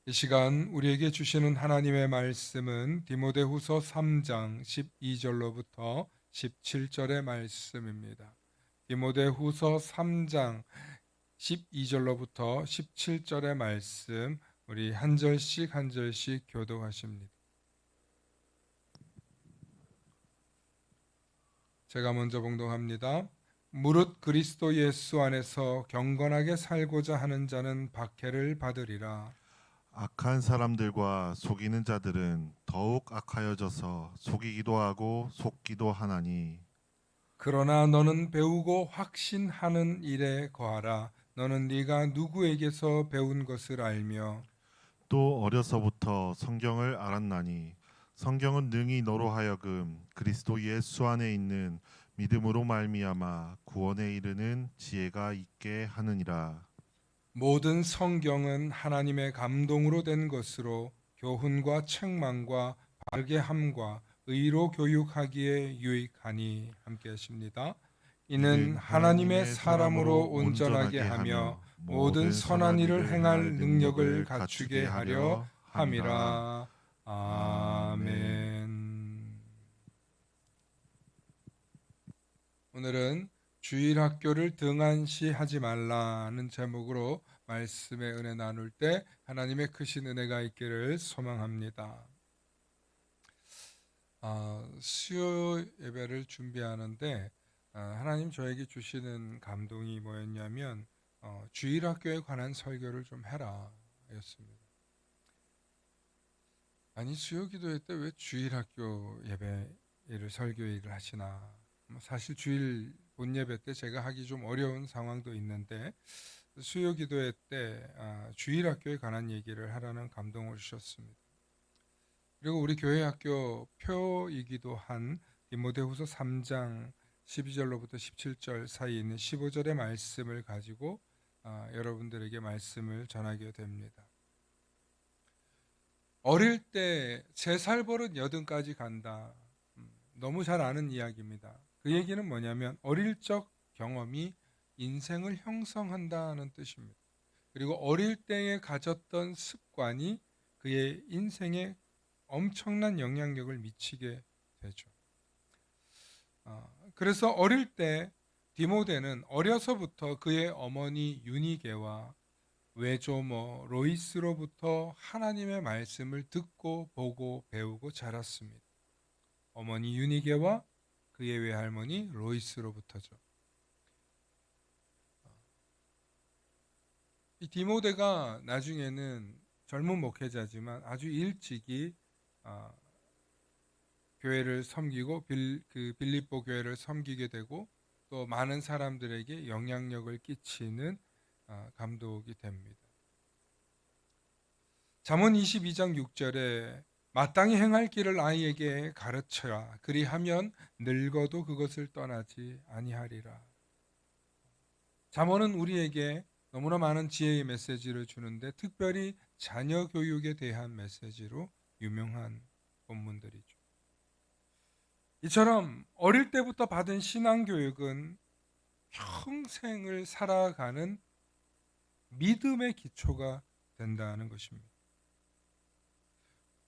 이 시간 우리에게 주시는 하나님의 말씀은 디모데후서 3장 12절로부터 17절의 말씀입니다. 디모데후서 3장 12절로부터 17절의 말씀, 우리 한 절씩 한 절씩 교독하십니다. 제가 먼저 봉독합니다. 무릇 그리스도 예수 안에서 경건하게 살고자 하는 자는 박해를 받으리라. 악한 사람들과 속이는 자들은 더욱 악하여져서 속이기도 하고 속기도 하나니 그러나 너는 배우고 확신하는 일에 거하라. 너는 네가 누구에게서 배운 것을 알며 또 어려서부터 성경을 알았나니 성경은 능히 너로 하여금 그리스도 예수 안에 있는 믿음으로 말미암아 구원에 이르는 지혜가 있게 하느니라. 모든 성경은 하나님의 감동으로 된 것으로 교훈과 책망과 바르게 함과 의로 교육하기에 유익하니. 함께 하십니다. 이는 이는 하나님의 하나님의 사람으로 사람으로 온전하게 온전하게 하며 하며 모든 모든 선한 선한 일을 일을 행할 행할 능력을 능력을 갖추게 갖추게 하려 하려 함이라. 함이라. 아멘. 아멘. 오늘은 주일학교를 등한시하지 말라는 제목으로 말씀의 은혜 나눌 때 하나님의 크신 은혜가 있기를 소망합니다. 수요 예배를 준비하는데 하나님 저에게 주시는 감동이 뭐였냐면 주일학교에 관한 설교를 좀 해라 였습니다. 아니 수요 기도회 때 왜 주일학교 예배를 설교를 하시나. 사실 주일 본 예배 때 제가 하기 좀 어려운 상황도 있는데 수요 기도회 때 주일학교에 관한 얘기를 하라는 감동을 주셨습니다. 그리고 우리 교회 학교 표이기도 한 디모데후서 3장 12절로부터 17절 사이에 있는 15절의 말씀을 가지고 여러분들에게 말씀을 전하게 됩니다. 어릴 때 3살 버릇 8까지 간다. 너무 잘 아는 이야기입니다. 그 얘기는 뭐냐면 어릴 적 경험이 인생을 형성한다는 뜻입니다. 그리고 어릴 때에 가졌던 습관이 그의 인생에 엄청난 영향력을 미치게 되죠. 그래서 어릴 때 디모데는 어려서부터 그의 어머니 유니게와 외조모 로이스로부터 하나님의 말씀을 듣고 보고 배우고 자랐습니다. 어머니 유니게와 그의 외할머니 로이스로부터죠. 이 디모데가 나중에는 젊은 목회자지만 아주 일찍이 교회를 섬기고 빌립보 교회를 섬기게 되고 또 많은 사람들에게 영향력을 끼치는 감독이 됩니다. 잠언 22장 6절에 마땅히 행할 길을 아이에게 가르쳐라. 그리하면 늙어도 그것을 떠나지 아니하리라. 잠언은 우리에게 너무나 많은 지혜의 메시지를 주는데 특별히 자녀 교육에 대한 메시지로 유명한 본문들이죠. 이처럼 어릴 때부터 받은 신앙 교육은 평생을 살아가는 믿음의 기초가 된다는 것입니다.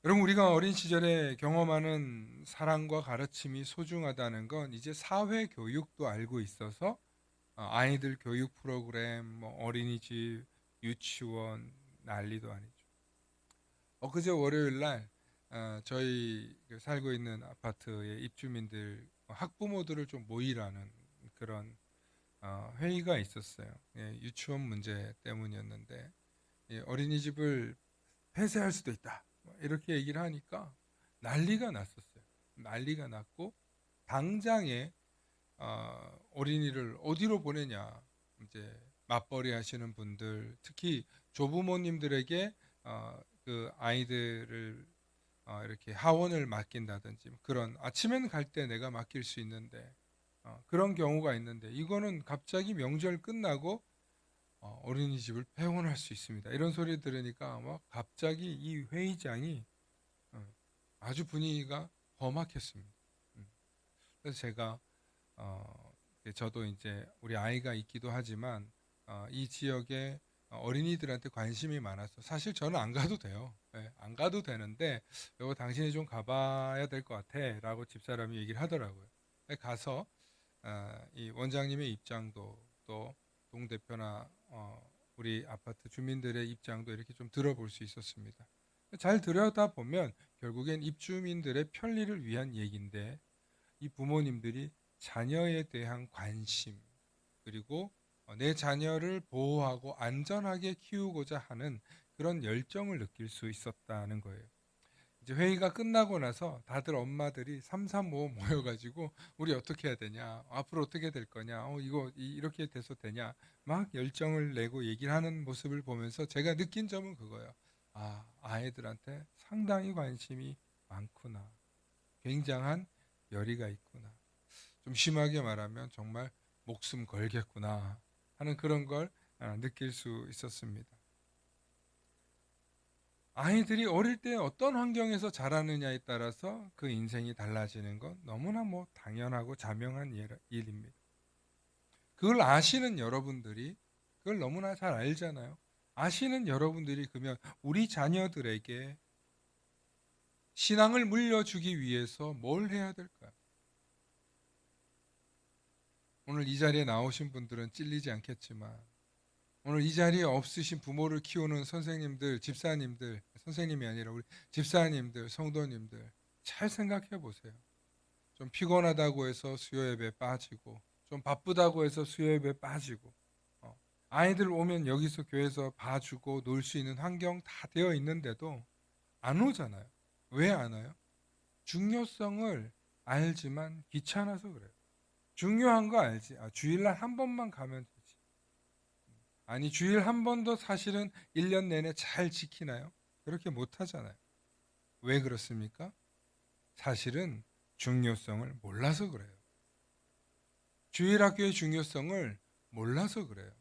여러분, 우리가 어린 시절에 경험하는 사랑과 가르침이 소중하다는 건 이제 사회 교육도 알고 있어서 아이들 교육 프로그램, 어린이집, 유치원 난리도 아니죠. 엊그제 월요일 날 저희 살고 있는 아파트의 입주민들 학부모들을 좀 모이라는 그런 회의가 있었어요. 유치원 문제 때문이었는데 어린이집을 폐쇄할 수도 있다. 이렇게 얘기를 하니까 난리가 났었어요. 난리가 났고 당장에 어린이를 어디로 보내냐. 이제 맞벌이 하시는 분들, 특히 조부모님들에게 그 아이들을 이렇게 하원을 맡긴다든지 그런 아침에는 갈 때 내가 맡길 수 있는데 그런 경우가 있는데 이거는 갑자기 명절 끝나고 어린이집을 폐원할 수 있습니다. 이런 소리 들으니까 막 갑자기 이 회의장이 아주 분위기가 험악했습니다. 그래서 제가 저도 이제 우리 아이가 있기도 하지만 이 지역에 어린이들한테 관심이 많아서 사실 저는 안 가도 돼요. 예, 안 가도 되는데 여보 당신이 좀 가봐야 될 것 같아라고 집사람이 얘기를 하더라고요. 가서 이 원장님의 입장도 또 동 대표나 우리 아파트 주민들의 입장도 이렇게 좀 들어볼 수 있었습니다. 잘 들여다 보면 결국엔 입주민들의 편리를 위한 얘기인데 이 부모님들이 자녀에 대한 관심 그리고 내 자녀를 보호하고 안전하게 키우고자 하는 그런 열정을 느낄 수 있었다는 거예요. 이제 회의가 끝나고 나서 다들 엄마들이 삼삼오오 모여가지고 우리 어떻게 해야 되냐, 앞으로 어떻게 될 거냐, 이거 이렇게 돼서 되냐, 막 열정을 내고 얘기를 하는 모습을 보면서 제가 느낀 점은 그거예요. 아이들한테 상당히 관심이 많구나, 굉장한 열의가 있구나. 좀 심하게 말하면 정말 목숨 걸겠구나 하는 그런 걸 느낄 수 있었습니다. 아이들이 어릴 때 어떤 환경에서 자라느냐에 따라서 그 인생이 달라지는 건 너무나 당연하고 자명한 일입니다. 그걸 아시는 여러분들이 그걸 너무나 잘 알잖아요. 아시는 여러분들이 그러면 우리 자녀들에게 신앙을 물려주기 위해서 뭘 해야 될까요? 오늘 이 자리에 나오신 분들은 찔리지 않겠지만 오늘 이 자리에 없으신 부모를 키우는 선생님들, 집사님들, 선생님이 아니라 우리 집사님들, 성도님들 잘 생각해 보세요. 좀 피곤하다고 해서 수요 예배 빠지고 좀 바쁘다고 해서 수요 예배 빠지고 아이들 오면 여기서 교회에서 봐주고 놀 수 있는 환경 다 되어 있는데도 안 오잖아요. 왜 안 와요? 중요성을 알지만 귀찮아서 그래요. 중요한 거 알지. 주일날 한 번만 가면 되지. 아니 주일 한 번도 사실은 1년 내내 잘 지키나요? 그렇게 못 하잖아요. 왜 그렇습니까? 사실은 중요성을 몰라서 그래요. 주일 학교의 중요성을 몰라서 그래요.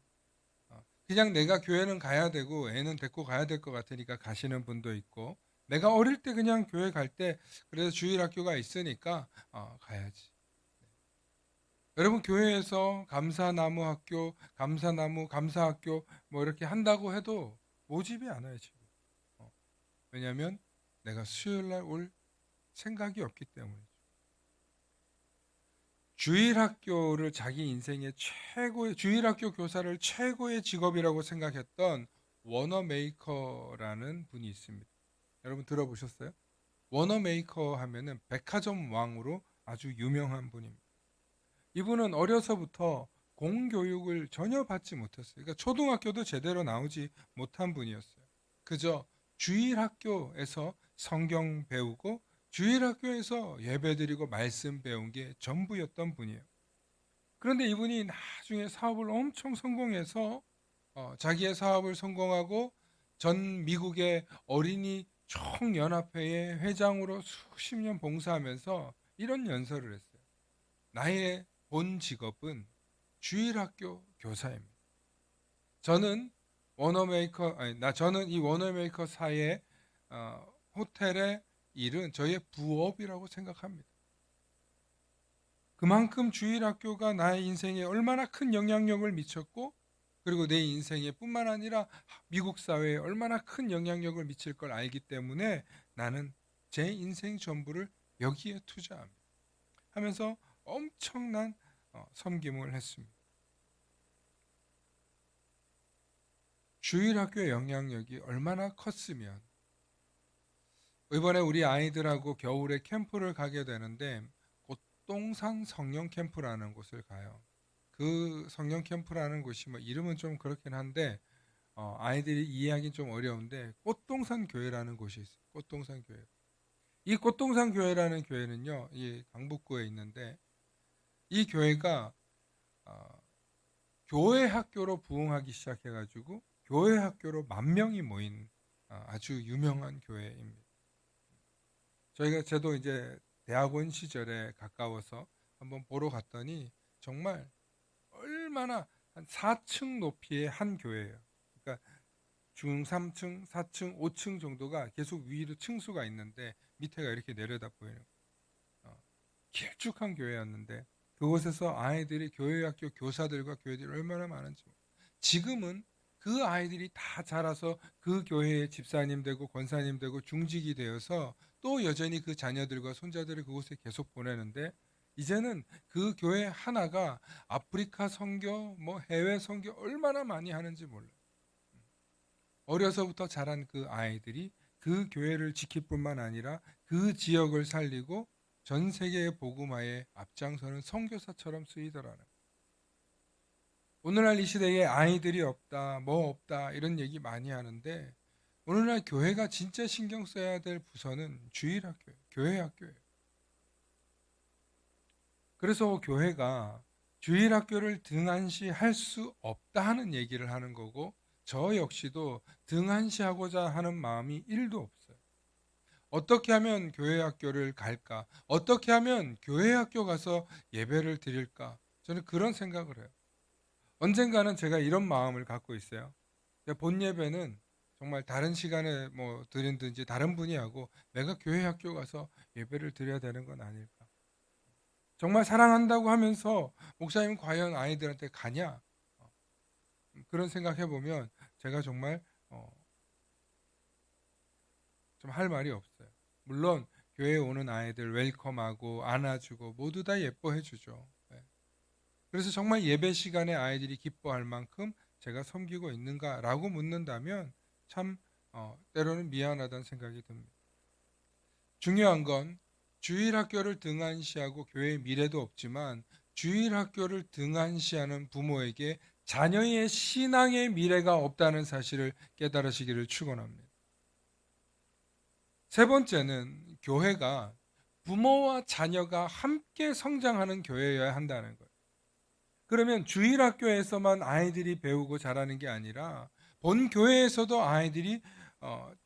그냥 내가 교회는 가야 되고 애는 데리고 가야 될 것 같으니까 가시는 분도 있고 내가 어릴 때 그냥 교회 갈 때 그래서 주일 학교가 있으니까 가야지. 여러분 교회에서 감사나무 학교, 감사나무, 감사학교 뭐 이렇게 한다고 해도 모집이 안 와요 지금. 왜냐하면 내가 수요일날 올 생각이 없기 때문이죠. 주일학교를 자기 인생의 최고의 주일학교 교사를 최고의 직업이라고 생각했던 워너메이커라는 분이 있습니다. 여러분 들어보셨어요? 워너메이커 하면은 백화점 왕으로 아주 유명한 분입니다. 이분은 어려서부터 공교육을 전혀 받지 못했어요. 그러니까 초등학교도 제대로 나오지 못한 분이었어요. 그저 주일학교에서 성경 배우고 주일학교에서 예배드리고 말씀 배운 게 전부였던 분이에요. 그런데 이분이 나중에 사업을 엄청 성공해서 자기의 사업을 성공하고 전 미국의 어린이 총연합회의 회장으로 수십 년 봉사하면서 이런 연설을 했어요. 나의 본 직업은 주일학교 교사입니다. 저는 저는 이 워너메이커 사의 호텔의 일은 저의 부업이라고 생각합니다. 그만큼 주일학교가 나의 인생에 얼마나 큰 영향력을 미쳤고 그리고 내 인생에 뿐만 아니라 미국 사회에 얼마나 큰 영향력을 미칠 걸 알기 때문에 나는 제 인생 전부를 여기에 투자합니다. 하면서 엄청난 섬김을 했습니다. 주일학교의 영향력이 얼마나 컸으면 이번에 우리 아이들하고 겨울에 캠프를 가게 되는데 꽃동산 성령 캠프라는 곳을 가요. 그 성령 캠프라는 곳이 이름은 좀 그렇긴 한데 아이들이 이해하기 좀 어려운데 꽃동산 교회라는 곳이 있어요. 꽃동산 교회. 이 꽃동산 교회라는 교회는요, 이 강북구에 있는데 이 교회가 교회 학교로 부흥하기 시작해가지고 교회 학교로 10,000명이 모인 아주 유명한 교회입니다. 저도 이제 대학원 시절에 가까워서 한번 보러 갔더니 정말 얼마나 한 4층 높이의 한 교회예요. 그러니까 중 3층, 4층, 5층 정도가 계속 위로 층수가 있는데 밑에가 이렇게 내려다 보이는 길쭉한 교회였는데 그곳에서 아이들이 교회학교 교사들과 교회들이 얼마나 많은지 지금은 그 아이들이 다 자라서 그 교회의 집사님 되고 권사님 되고 중직이 되어서 또 여전히 그 자녀들과 손자들을 그곳에 계속 보내는데, 이제는 그 교회 하나가 아프리카 선교, 뭐 해외 선교 얼마나 많이 하는지 몰라요. 어려서부터 자란 그 아이들이 그 교회를 지킬 뿐만 아니라 그 지역을 살리고 전 세계의 복음화에 앞장서는 선교사처럼 쓰이더라는 거예요. 오늘날 이 시대에 아이들이 없다, 뭐 없다 이런 얘기 많이 하는데, 오늘날 교회가 진짜 신경 써야 될 부서는 주일학교예요. 교회 학교예요. 그래서 교회가 주일학교를 등한시할 수 없다 하는 얘기를 하는 거고, 저 역시도 등한시하고자 하는 마음이 1도 없어요. 어떻게 하면 교회 학교를 갈까? 어떻게 하면 교회 학교 가서 예배를 드릴까? 저는 그런 생각을 해요. 언젠가는 제가 이런 마음을 갖고 있어요. 본 예배는 정말 다른 시간에 뭐 드린든지 다른 분이 하고 내가 교회 학교 가서 예배를 드려야 되는 건 아닐까? 정말 사랑한다고 하면서 목사님 과연 아이들한테 가냐? 그런 생각해 보면 제가 정말 좀 할 말이 없어요. 물론 교회에 오는 아이들 웰컴하고 안아주고 모두 다 예뻐해 주죠. 네. 그래서 정말 예배 시간에 아이들이 기뻐할 만큼 제가 섬기고 있는가라고 묻는다면 참 때로는 미안하다는 생각이 듭니다. 중요한 건 주일학교를 등한시하고 교회의 미래도 없지만, 주일학교를 등한시하는 부모에게 자녀의 신앙의 미래가 없다는 사실을 깨달으시기를 축원합니다. 세 번째는 교회가 부모와 자녀가 함께 성장하는 교회여야 한다는 거예요. 그러면 주일학교에서만 아이들이 배우고 자라는 게 아니라 본 교회에서도 아이들이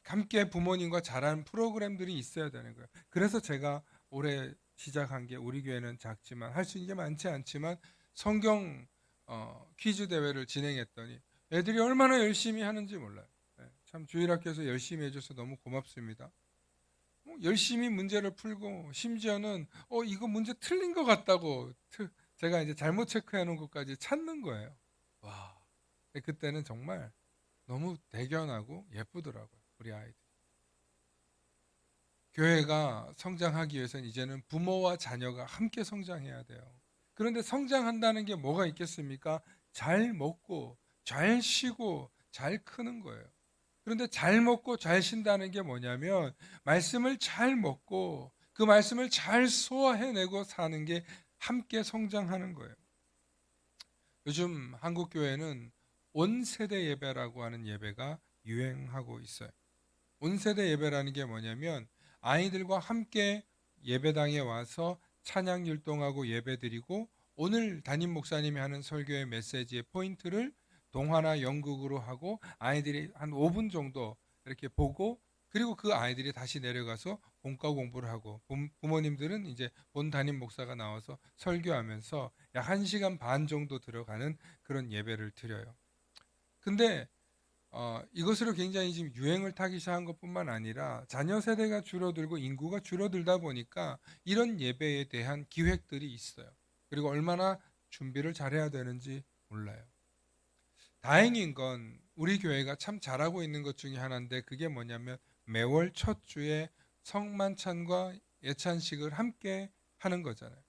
함께 부모님과 자라는 프로그램들이 있어야 되는 거예요. 그래서 제가 올해 시작한 게, 우리 교회는 작지만 할 수 있는 게 많지 않지만 성경 퀴즈 대회를 진행했더니 애들이 얼마나 열심히 하는지 몰라요. 네, 참 주일학교에서 열심히 해줘서 너무 고맙습니다. 열심히 문제를 풀고 심지어는 이거 문제 틀린 것 같다고 제가 이제 잘못 체크해 놓은 것까지 찾는 거예요. 와, 그때는 정말 너무 대견하고 예쁘더라고요, 우리 아이들. 교회가 성장하기 위해서는 이제는 부모와 자녀가 함께 성장해야 돼요. 그런데 성장한다는 게 뭐가 있겠습니까? 잘 먹고 잘 쉬고 잘 크는 거예요. 그런데 잘 먹고 잘 쉰다는 게 뭐냐면, 말씀을 잘 먹고 그 말씀을 잘 소화해내고 사는 게 함께 성장하는 거예요. 요즘 한국 교회는 온세대 예배라고 하는 예배가 유행하고 있어요. 온세대 예배라는 게 뭐냐면, 아이들과 함께 예배당에 와서 찬양 율동하고 예배드리고, 오늘 담임 목사님이 하는 설교의 메시지의 포인트를 동화나 연극으로 하고 아이들이 한 5분 정도 이렇게 보고, 그리고 그 아이들이 다시 내려가서 본과 공부를 하고, 부모님들은 이제 본 담임 목사가 나와서 설교하면서 약 1시간 반 정도 들어가는 그런 예배를 드려요. 근데 이것으로 굉장히 지금 유행을 타기 시작한 것뿐만 아니라 자녀 세대가 줄어들고 인구가 줄어들다 보니까 이런 예배에 대한 기획들이 있어요. 그리고 얼마나 준비를 잘해야 되는지 몰라요. 다행인 건 우리 교회가 참 잘하고 있는 것 중에 하나인데, 그게 뭐냐면 매월 첫 주에 성만찬과 예찬식을 함께 하는 거잖아요.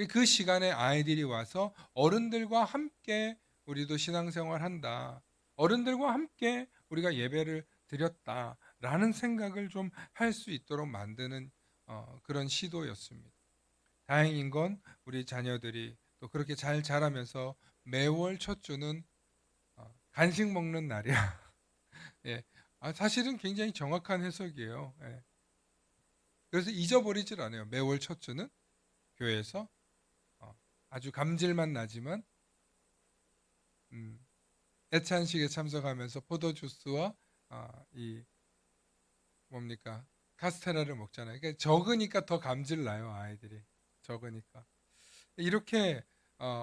그 시간에 아이들이 와서 어른들과 함께 우리도 신앙생활 한다, 어른들과 함께 우리가 예배를 드렸다라는 생각을 좀 할 수 있도록 만드는 그런 시도였습니다. 다행인 건 우리 자녀들이 또 그렇게 잘 자라면서 매월 첫 주는 간식 먹는 날이야. 예. 사실은 굉장히 정확한 해석이에요. 예. 그래서 잊어버리질 않아요. 매월 첫 주는 교회에서 아주 감질만 나지만 애찬식에 참석하면서 포도주스와 이 뭡니까, 카스테라를 먹잖아요. 그러니까 적으니까 더 감질 나요, 아이들이. 적으니까. 이렇게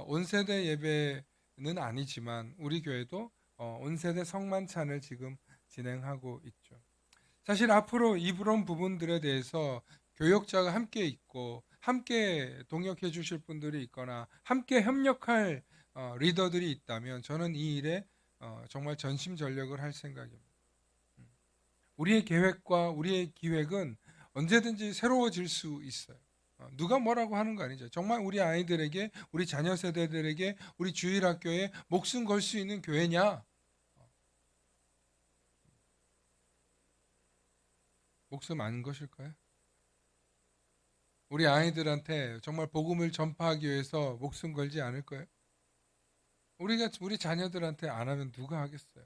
온세대 예배는 아니지만 우리 교회도 온세대 성만찬을 지금 진행하고 있죠. 사실 앞으로 이런 부분들에 대해서 교역자가 함께 있고 함께 동역해 주실 분들이 있거나 함께 협력할 리더들이 있다면 저는 이 일에 정말 전심전력을 할 생각입니다. 우리의 계획과 우리의 기획은 언제든지 새로워질 수 있어요. 누가 뭐라고 하는 거 아니죠. 정말 우리 아이들에게, 우리 자녀 세대들에게, 우리 주일학교에 목숨 걸 수 있는 교회냐? 목숨 안 거실까요? 우리 아이들한테 정말 복음을 전파하기 위해서 목숨 걸지 않을 거예요? 우리 자녀들한테 안 하면 누가 하겠어요?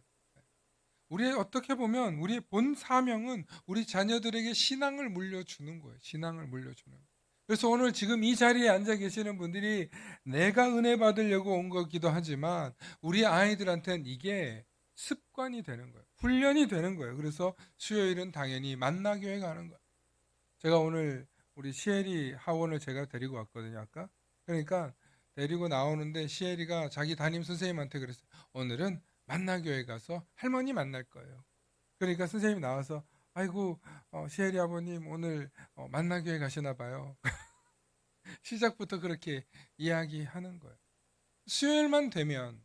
우리의 어떻게 보면 우리의 본 사명은 우리 자녀들에게 신앙을 물려주는 거예요. 신앙을 물려주는 거예요. 그래서 오늘 지금 이 자리에 앉아 계시는 분들이 내가 은혜 받으려고 온 거기도 하지만 우리 아이들한테는 이게 습관이 되는 거예요. 훈련이 되는 거예요. 그래서 수요일은 당연히 만나교회 가는 거예요. 제가 오늘 우리 시엘이 하원을 제가 데리고 왔거든요. 아까. 그러니까 데리고 나오는데 시엘이가 자기 담임 선생님한테 그랬어요. 오늘은 만나교회 가서 할머니 만날 거예요. 그러니까 선생님이 나와서 아이고 시엘이 아버님 오늘 만나교회 가시나 봐요. 시작부터 그렇게 이야기하는 거예요. 수요일만 되면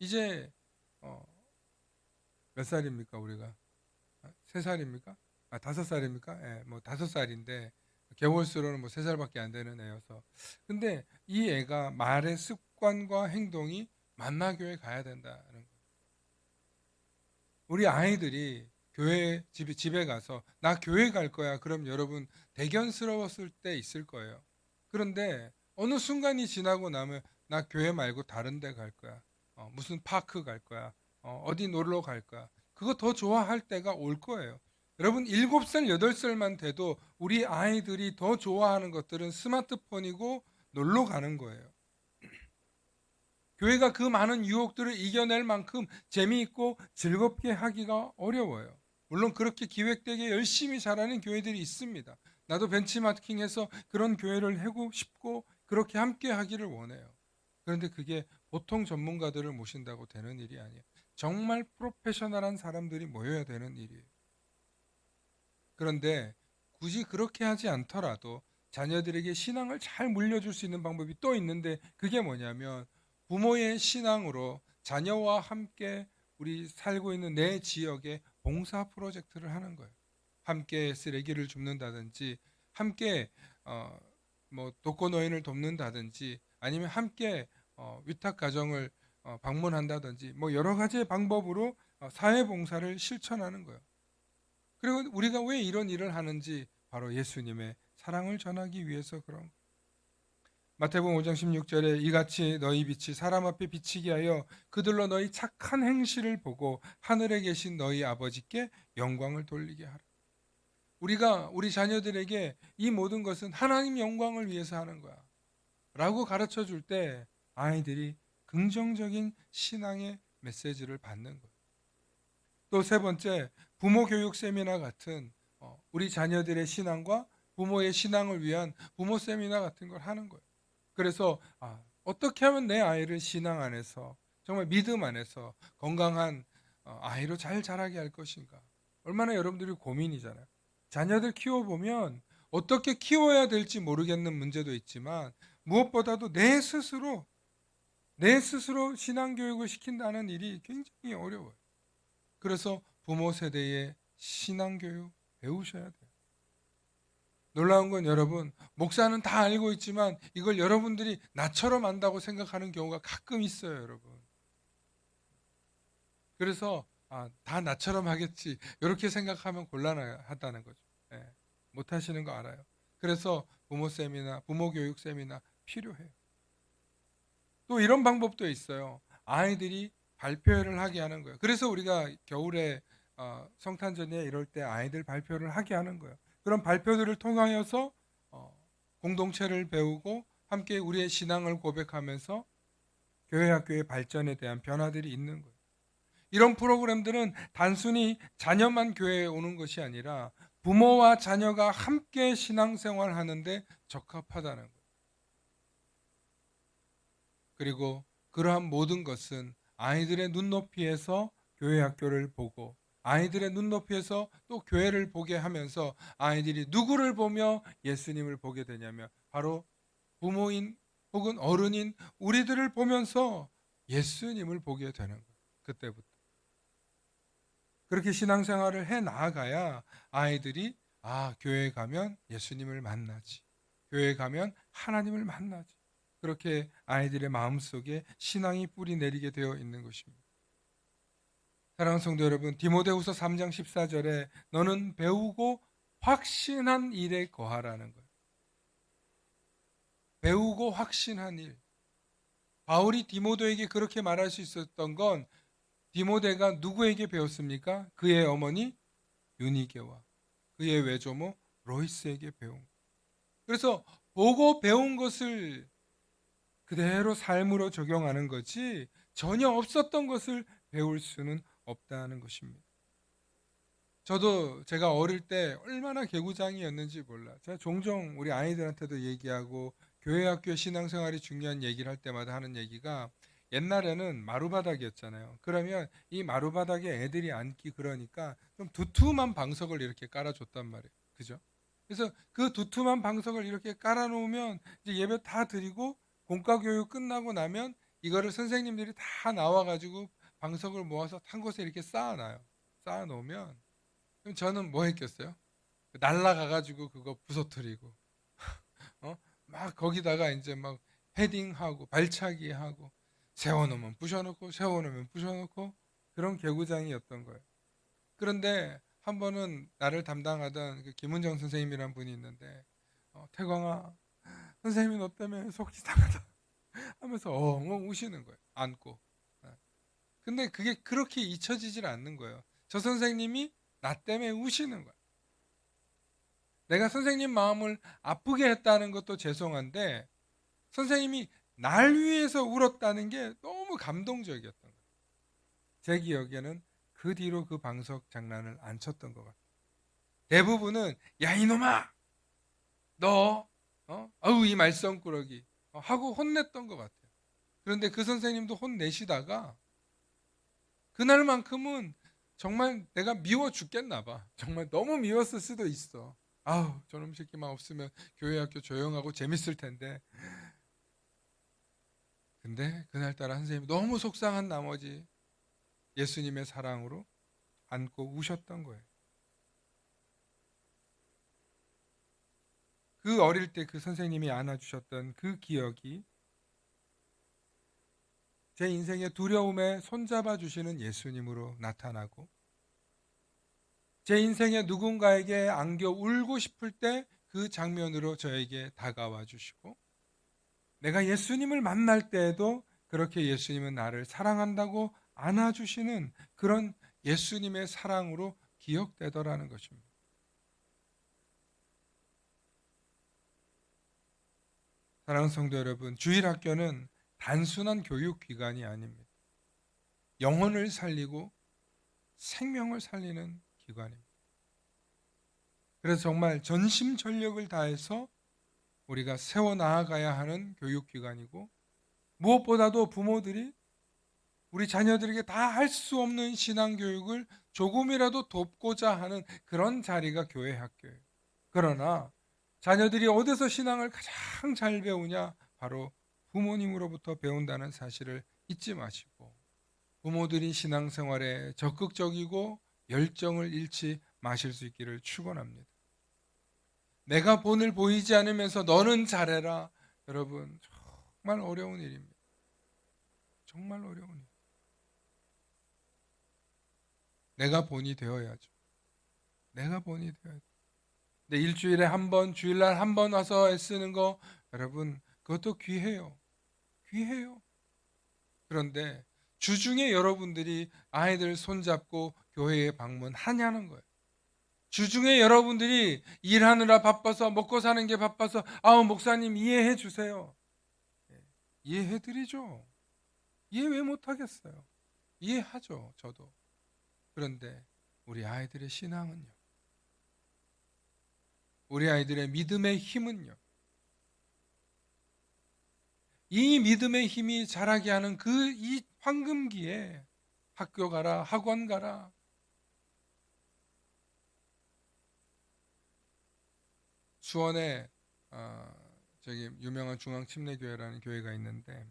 이제 몇 살입니까 우리가? 3살입니까? 5살입니까? 예, 뭐 5살인데 개월수로는 뭐 3살밖에 안 되는 애여서. 근데 이 애가 말의 습관과 행동이 만나교회 가야 된다는 거예요. 우리 아이들이 집에 가서 나 교회 갈 거야. 그럼 여러분 대견스러웠을 때 있을 거예요. 그런데 어느 순간이 지나고 나면 나 교회 말고 다른 데 갈 거야. 무슨 파크 갈 거야. 어디 놀러 갈 거야. 그거 더 좋아할 때가 올 거예요. 여러분 7살, 8살만 돼도 우리 아이들이 더 좋아하는 것들은 스마트폰이고 놀러 가는 거예요. 교회가 그 많은 유혹들을 이겨낼 만큼 재미있고 즐겁게 하기가 어려워요. 물론 그렇게 기획되게 열심히 잘하는 교회들이 있습니다. 나도 벤치마킹해서 그런 교회를 하고 싶고 그렇게 함께 하기를 원해요. 그런데 그게 보통 전문가들을 모신다고 되는 일이 아니에요. 정말 프로페셔널한 사람들이 모여야 되는 일이에요. 그런데 굳이 그렇게 하지 않더라도 자녀들에게 신앙을 잘 물려줄 수 있는 방법이 또 있는데 그게 뭐냐면 부모의 신앙으로 자녀와 함께 우리 살고 있는 내 지역에 봉사 프로젝트를 하는 거예요. 함께 쓰레기를 줍는다든지 함께 뭐 독거노인을 돕는다든지 아니면 함께 위탁 가정을 방문한다든지 뭐 여러 가지의 방법으로 사회봉사를 실천하는 거예요. 그리고 우리가 왜 이런 일을 하는지 바로 예수님의 사랑을 전하기 위해서 그런 거예요. 마태복음 5장 16절에 이같이 너희 빛이 사람 앞에 비치게 하여 그들로 너희 착한 행실을 보고 하늘에 계신 너희 아버지께 영광을 돌리게 하라. 우리가 우리 자녀들에게 이 모든 것은 하나님 영광을 위해서 하는 거야 라고 가르쳐 줄 때 아이들이 긍정적인 신앙의 메시지를 받는 거예요. 또 세 번째, 부모 교육 세미나 같은 우리 자녀들의 신앙과 부모의 신앙을 위한 부모 세미나 같은 걸 하는 거예요. 그래서 어떻게 하면 내 아이를 신앙 안에서 정말 믿음 안에서 건강한 아이로 잘 자라게 할 것인가. 얼마나 여러분들이 고민이잖아요. 자녀들 키워보면 어떻게 키워야 될지 모르겠는 문제도 있지만 무엇보다도 내 스스로 신앙교육을 시킨다는 일이 굉장히 어려워요. 그래서 부모 세대의 신앙교육 배우셔야 돼요. 놀라운 건 여러분, 목사는 다 알고 있지만 이걸 여러분들이 나처럼 안다고 생각하는 경우가 가끔 있어요, 여러분. 그래서 다 나처럼 하겠지 이렇게 생각하면 곤란하다는 거죠. 예, 못 하시는 거 알아요. 그래서 부모 세미나, 부모 교육 세미나 필요해요. 또 이런 방법도 있어요. 아이들이 발표를 하게 하는 거예요. 그래서 우리가 겨울에 성탄절에 이럴 때 아이들 발표를 하게 하는 거예요. 그런 발표들을 통하여서 공동체를 배우고 함께 우리의 신앙을 고백하면서 교회 학교의 발전에 대한 변화들이 있는 거예요. 이런 프로그램들은 단순히 자녀만 교회에 오는 것이 아니라 부모와 자녀가 함께 신앙생활 하는데 적합하다는 거예요. 그리고 그러한 모든 것은 아이들의 눈높이에서 교회 학교를 보고 아이들의 눈높이에서 또 교회를 보게 하면서 아이들이 누구를 보며 예수님을 보게 되냐면 바로 부모인 혹은 어른인 우리들을 보면서 예수님을 보게 되는 거예요. 그때부터. 그렇게 신앙생활을 해 나가야 아이들이 교회에 가면 예수님을 만나지. 교회에 가면 하나님을 만나지. 그렇게 아이들의 마음속에 신앙이 뿌리 내리게 되어 있는 것입니다. 사랑하는 성도 여러분, 디모데후서 3장 14절에 너는 배우고 확신한 일에 거하라는 거예요. 배우고 확신한 일. 바울이 디모데에게 그렇게 말할 수 있었던 건 디모데가 누구에게 배웠습니까? 그의 어머니 유니게와 그의 외조모 로이스에게 배운 거예요. 그래서 보고 배운 것을 그대로 삶으로 적용하는 거지 전혀 없었던 것을 배울 수는 없다는 것입니다. 저도 제가 어릴 때 얼마나 개구장이었는지 몰라. 제가 종종 우리 아이들한테도 얘기하고 교회 학교 신앙생활이 중요한 얘기를 할 때마다 하는 얘기가 옛날에는 마루바닥이었잖아요. 그러면 이 마루바닥에 애들이 앉기 그러니까 좀 두툼한 방석을 이렇게 깔아줬단 말이에요. 그죠? 그래서 그 두툼한 방석을 이렇게 깔아놓으면 이제 예배 다 드리고 공과교육 끝나고 나면 이거를 선생님들이 다 나와가지고 방석을 모아서 한 곳에 이렇게 쌓아놔요. 쌓아놓으면 그럼 저는 뭐 했겠어요? 날라가가지고 그거 부서뜨리고, 막 거기다가 이제 막 헤딩하고 발차기하고 세워놓으면 부셔놓고 세워놓으면 부셔놓고 그런 개구장이었던 거예요. 그런데 한 번은 나를 담당하던 그 김은정 선생님이란 분이 있는데 태광아 선생님이 너 때문에 속 이상하다 하면서 엉엉 우시는 거예요. 안고. 근데 그게 그렇게 잊혀지질 않는 거예요. 저 선생님이 나 때문에 우시는 거야. 내가 선생님 마음을 아프게 했다는 것도 죄송한데 선생님이 날 위해서 울었다는 게 너무 감동적이었던 거예요. 제 기억에는 그 뒤로 그 방석 장난을 안 쳤던 것 같아요. 대부분은 야 이놈아 너 아우 이 말썽꾸러기 하고 혼냈던 것 같아요. 그런데 그 선생님도 혼내시다가 그날만큼은 정말 내가 미워 죽겠나 봐. 정말 너무 미웠을 수도 있어. 아우 저놈 새끼만 없으면 교회 학교 조용하고 재밌을 텐데. 근데 그날따라 선생님이 너무 속상한 나머지 예수님의 사랑으로 안고 우셨던 거예요. 그 어릴 때 그 선생님이 안아주셨던 그 기억이 제 인생의 두려움에 손잡아 주시는 예수님으로 나타나고 제 인생에 누군가에게 안겨 울고 싶을 때 그 장면으로 저에게 다가와 주시고 내가 예수님을 만날 때에도 그렇게 예수님은 나를 사랑한다고 안아주시는 그런 예수님의 사랑으로 기억되더라는 것입니다. 사랑하는 성도 여러분, 주일학교는 단순한 교육기관이 아닙니다. 영혼을 살리고 생명을 살리는 기관입니다. 그래서 정말 전심전력을 다해서 우리가 세워나가야 하는 교육기관이고 무엇보다도 부모들이 우리 자녀들에게 다 할 수 없는 신앙교육을 조금이라도 돕고자 하는 그런 자리가 교회 학교예요. 그러나 자녀들이 어디서 신앙을 가장 잘 배우냐? 바로 부모님으로부터 배운다는 사실을 잊지 마시고 부모들이 신앙생활에 적극적이고 열정을 잃지 마실 수 있기를 축원합니다. 내가 본을 보이지 않으면서 너는 잘해라. 여러분 정말 어려운 일입니다. 정말 어려운 일. 내가 본이 되어야죠. 내가 본이 되어야죠. 근데 일주일에 한 번, 주일날 한 번 와서 애쓰는 거 여러분 그것도 귀해요. 귀해요. 그런데 주중에 여러분들이 아이들 손잡고 교회에 방문하냐는 거예요. 주중에 여러분들이 일하느라 바빠서 먹고 사는 게 바빠서 목사님 이해해 주세요. 이해해 드리죠. 이해 왜 못하겠어요. 이해하죠. 저도. 그런데 우리 아이들의 신앙은요. 우리 아이들의 믿음의 힘은요. 이 믿음의 힘이 자라게 하는 그 이 황금기에 학교 가라, 학원 가라. 수원에 저기 유명한 중앙침례교회라는 교회가 있는데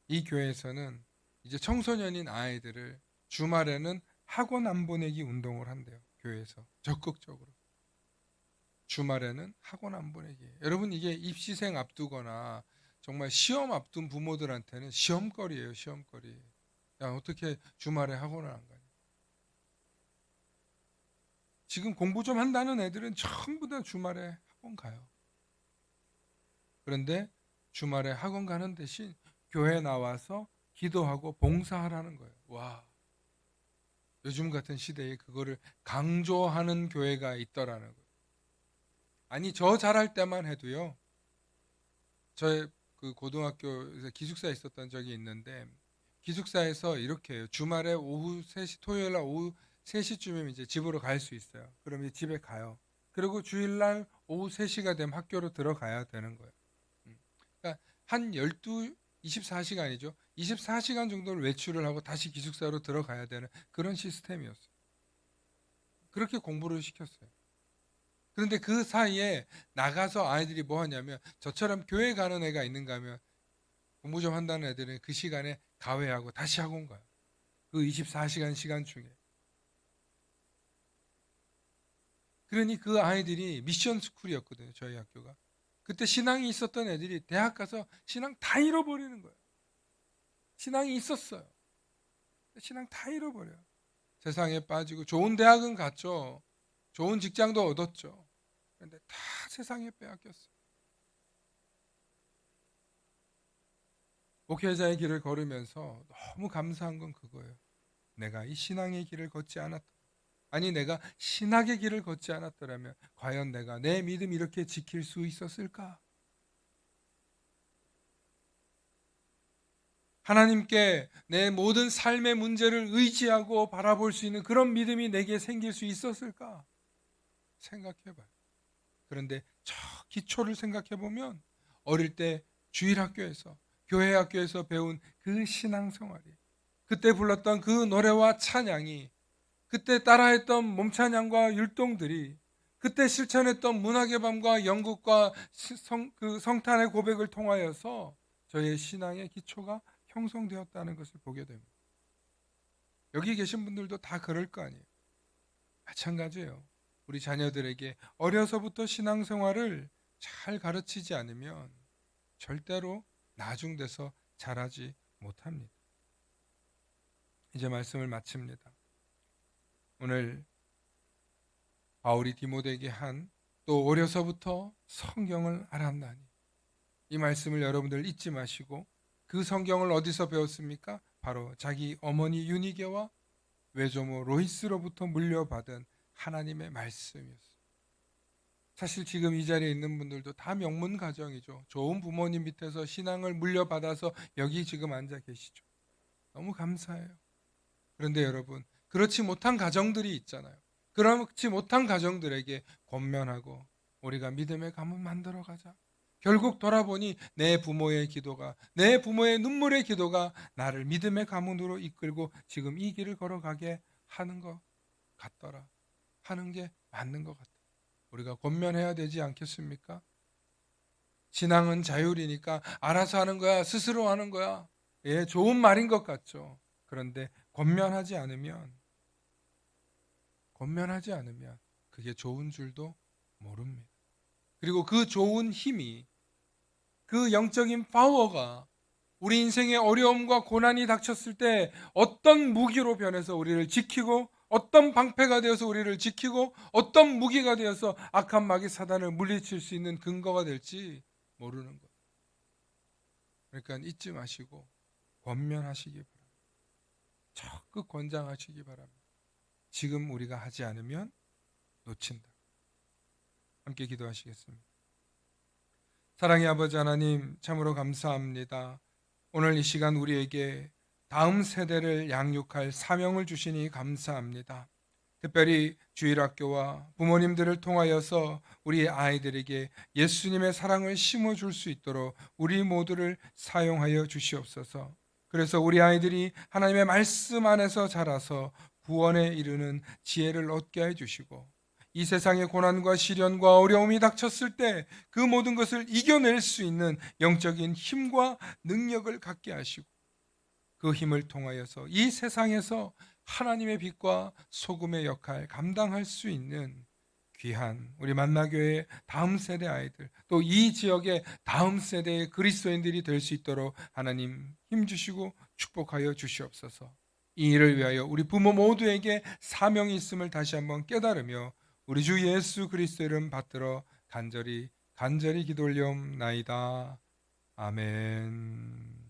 이 교회에서는 이제 청소년인 아이들을 주말에는 학원 안 보내기 운동을 한대요. 교회에서 적극적으로. 주말에는 학원 안 보내기. 여러분, 이게 입시생 앞두거나 정말 시험 앞둔 부모들한테는 시험거리예요. 시험거리. 야, 어떻게 주말에 학원을 안 가냐. 지금 공부 좀 한다는 애들은 전부 다 주말에 학원 가요. 그런데 주말에 학원 가는 대신 교회 나와서 기도하고 봉사하라는 거예요. 와, 요즘 같은 시대에 그거를 강조하는 교회가 있더라는 거예요. 아니, 저 잘할 때만 해도요. 저의 그 고등학교에서 기숙사에 있었던 적이 있는데, 기숙사에서 이렇게 해요. 주말에 오후 3시, 토요일 날 오후 3시쯤이면 이제 집으로 갈 수 있어요. 그럼 이제 집에 가요. 그리고 주일날 오후 3시가 되면 학교로 들어가야 되는 거예요. 그러니까 한 24시간이죠. 24시간 정도를 외출을 하고 다시 기숙사로 들어가야 되는 그런 시스템이었어요. 그렇게 공부를 시켰어요. 그런데 그 사이에 나가서 아이들이 뭐 하냐면, 저처럼 교회 가는 애가 있는가 하면 공부 좀 한다는 애들은 그 시간에 가회하고 다시 학원 가요. 그 24시간 시간 중에. 그러니 그 아이들이 미션 스쿨이었거든요. 저희 학교가. 그때 신앙이 있었던 애들이 대학 가서 신앙 다 잃어버리는 거예요. 신앙이 있었어요. 신앙 다 잃어버려요. 세상에 빠지고 좋은 대학은 갔죠. 좋은 직장도 얻었죠. 그런데 다 세상에 빼앗겼어요. 목회자의 길을 걸으면서 너무 감사한 건 그거예요. 내가 이 신앙의 길을 걷지 않았다. 아니, 내가 신학의 길을 걷지 않았더라면 과연 내가 내 믿음 이렇게 지킬 수 있었을까? 하나님께 내 모든 삶의 문제를 의지하고 바라볼 수 있는 그런 믿음이 내게 생길 수 있었을까? 생각해봐요. 그런데 저 기초를 생각해보면 어릴 때 주일학교에서, 교회 학교에서 배운 그 신앙생활이, 그때 불렀던 그 노래와 찬양이, 그때 따라했던 몸찬양과 율동들이, 그때 실천했던 문학의 밤과 연극과 그 성탄의 고백을 통하여서 저의 신앙의 기초가 형성되었다는 것을 보게 됩니다. 여기 계신 분들도 다 그럴 거 아니에요. 마찬가지예요. 우리 자녀들에게 어려서부터 신앙생활을 잘 가르치지 않으면 절대로 나중돼서 자라지 못합니다. 이제 말씀을 마칩니다. 오늘 바울이 디모데에게 한 또 어려서부터 성경을 알았나니, 이 말씀을 여러분들 잊지 마시고, 그 성경을 어디서 배웠습니까? 바로 자기 어머니 유니게와 외조모 로이스로부터 물려받은 하나님의 말씀이었어요. 사실 지금 이 자리에 있는 분들도 다 명문 가정이죠. 좋은 부모님 밑에서 신앙을 물려받아서 여기 지금 앉아 계시죠. 너무 감사해요. 그런데 여러분, 그렇지 못한 가정들이 있잖아요. 그렇지 못한 가정들에게 권면하고 우리가 믿음의 가문 만들어가자. 결국 돌아보니 내 부모의 기도가, 내 부모의 눈물의 기도가 나를 믿음의 가문으로 이끌고 지금 이 길을 걸어가게 하는 것 같더라. 하는 게 맞는 것 같다. 우리가 권면해야 되지 않겠습니까? 신앙은 자율이니까 알아서 하는 거야, 스스로 하는 거야. 예, 좋은 말인 것 같죠. 그런데 권면하지 않으면 그게 좋은 줄도 모릅니다. 그리고 그 좋은 힘이, 그 영적인 파워가 우리 인생의 어려움과 고난이 닥쳤을 때 어떤 무기로 변해서 우리를 지키고, 어떤 방패가 되어서 우리를 지키고, 어떤 무기가 되어서 악한 마귀 사단을 물리칠 수 있는 근거가 될지 모르는 것. 그러니까 잊지 마시고 권면하시기 바랍니다. 적극 권장하시기 바랍니다. 지금 우리가 하지 않으면 놓친다. 함께 기도하시겠습니다. 사랑의 아버지 하나님, 참으로 감사합니다. 오늘 이 시간 우리에게 다음 세대를 양육할 사명을 주시니 감사합니다. 특별히 주일학교와 부모님들을 통하여서 우리 아이들에게 예수님의 사랑을 심어줄 수 있도록 우리 모두를 사용하여 주시옵소서. 그래서 우리 아이들이 하나님의 말씀 안에서 자라서 구원에 이르는 지혜를 얻게 해주시고, 이 세상의 고난과 시련과 어려움이 닥쳤을 때 그 모든 것을 이겨낼 수 있는 영적인 힘과 능력을 갖게 하시고, 그 힘을 통하여서 이 세상에서 하나님의 빛과 소금의 역할 감당할 수 있는 귀한 우리 만나교회 다음 세대 아이들, 또 이 지역의 다음 세대의 그리스도인들이 될 수 있도록 하나님 힘주시고 축복하여 주시옵소서. 이 일을 위하여 우리 부모 모두에게 사명이 있음을 다시 한번 깨달으며 우리 주 예수 그리스도 이름 받들어 간절히 기도 올리옵나이다. 아멘.